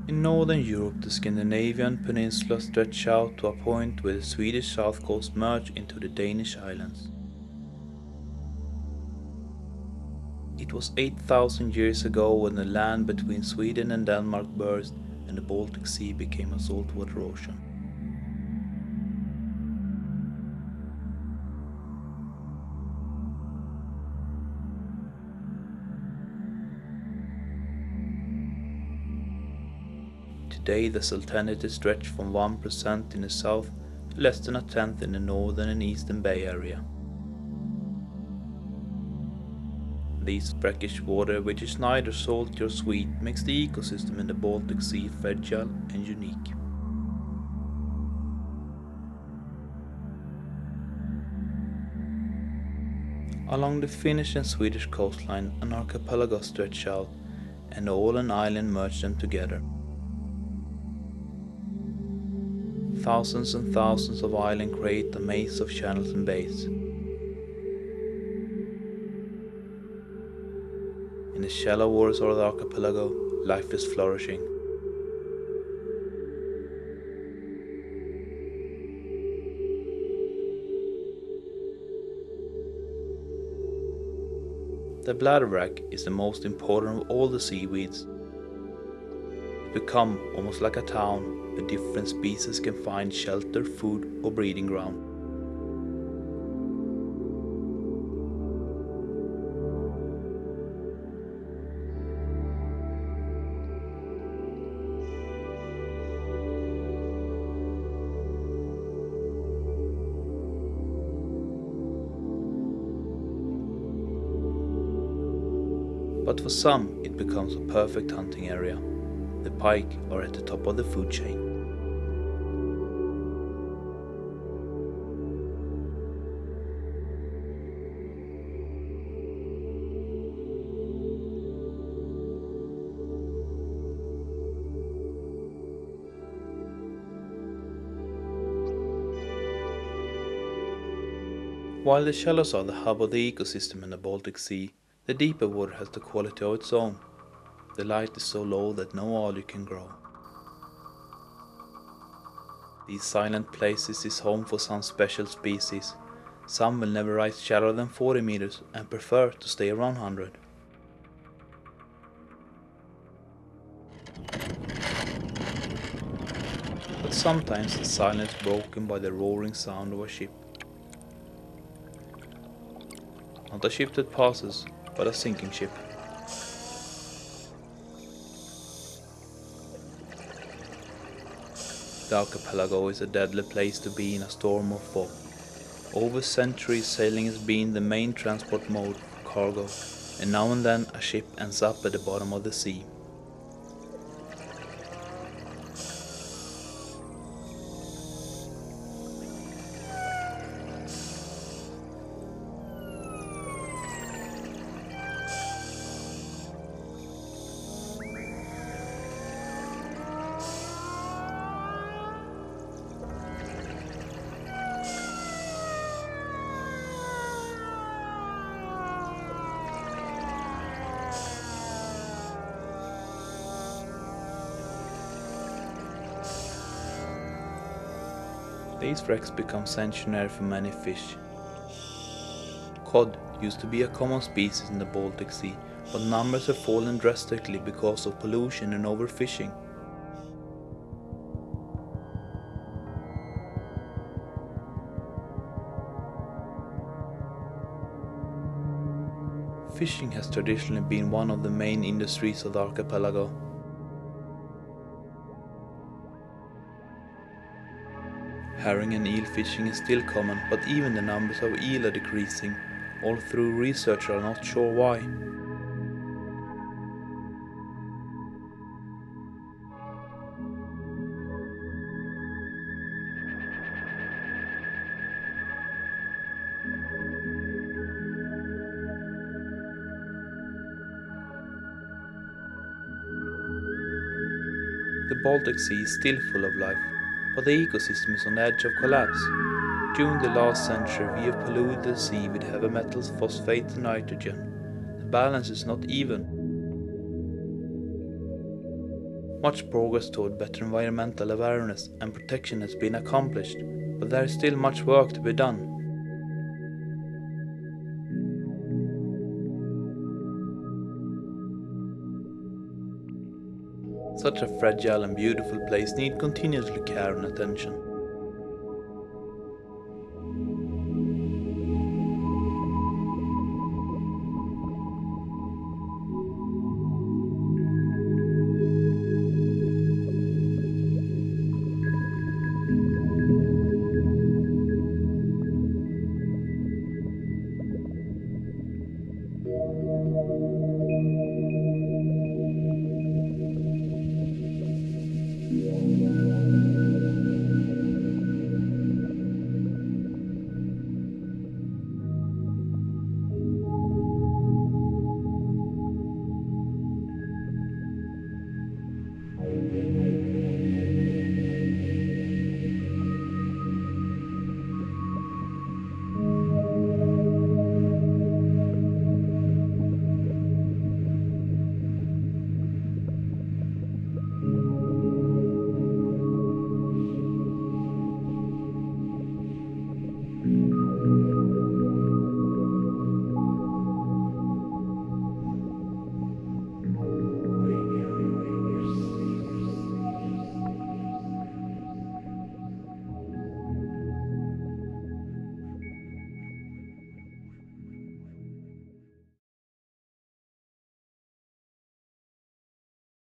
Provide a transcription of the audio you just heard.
In northern Europe, the Scandinavian peninsula stretched out to a point where the Swedish south coast merged into the Danish islands. It was 8,000 years ago when the land between Sweden and Denmark burst and the Baltic Sea became a saltwater ocean. Today the salinity stretched from 1% in the south to less than a tenth in the northern and eastern Bay Area. This brackish water, which is neither salty or sweet, makes the ecosystem in the Baltic Sea fragile and unique. Along the Finnish and Swedish coastline, an archipelago stretched out, and all an island merged them together. Thousands and thousands of islands create a maze of channels and bays. In the shallow waters of the archipelago, life is flourishing. The bladderwrack is the most important of all the seaweeds. It becomes almost like a town where different species can find shelter, food or breeding ground. But for some, it becomes a perfect hunting area. The pike are at the top of the food chain. While the shallows are the hub of the ecosystem in the Baltic Sea, the deeper water has the quality of its own. The light is so low that no algae can grow. These silent places is home for some special species. Some will never rise shallower than 40 meters and prefer to stay around 100. But sometimes the silence is broken by the roaring sound of a ship. Not a ship that passes, but a sinking ship. The archipelago is a deadly place to be in a storm of fog. Over centuries sailing has been the main transport mode for cargo, and now and then a ship ends up at the bottom of the sea. These wrecks become sanctuary for many fish. Cod used to be a common species in the Baltic Sea, but numbers have fallen drastically because of pollution and overfishing. Fishing has traditionally been one of the main industries of the archipelago. Herring and eel fishing is still common, but even the numbers of eel are decreasing, although researchers are not sure why. The Baltic Sea is still full of life, but the ecosystem is on the edge of collapse. During the last century we have polluted the sea with heavy metals, phosphate and nitrogen. The balance is not even. Much progress toward better environmental awareness and protection has been accomplished, but there is still much work to be done. Such a fragile and beautiful place needs continuous care and attention.